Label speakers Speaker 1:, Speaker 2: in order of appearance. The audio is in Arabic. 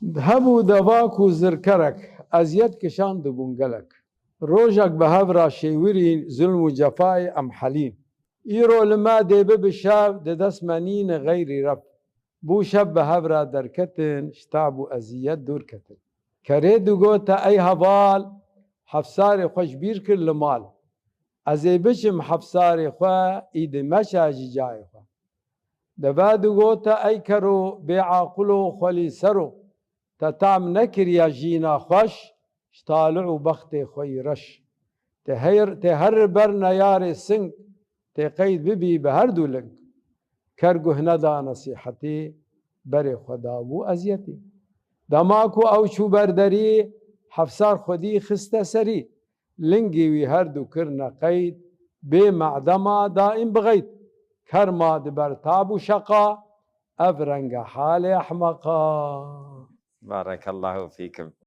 Speaker 1: هبو دباك و زركرك أزيد كشان دبونجلك روجك بهبرا شيوري ظلم و جفاي أم حليم إيرو لما ديب بشاب ددس منين غير رب بو شب بهبرا دركتن شتابو أزيد دوركتن كريدو قوتا أي هبال حفصاري خوش بير كر لمال أزي بشم حفصاري خوا إيد مشاجي جاي خوا دبادو قوتا أي كرو بيعاقلو خولي سرو تتعم نكر يا جينا خوش شطالعو بختي خوي رش تهر برنا ياري سنك تقيد ببي بهردو لنك كرگو هندا نصيحتي بري خدابو أزيتي دماكو أو شو بردري حفصار خودي خسته سري لنگي وي هردو كرنا قيد بمعدما دائم بغيت كرما دبرتابو شقا أفرنگ حال أحمقا.
Speaker 2: بارك الله فيكم.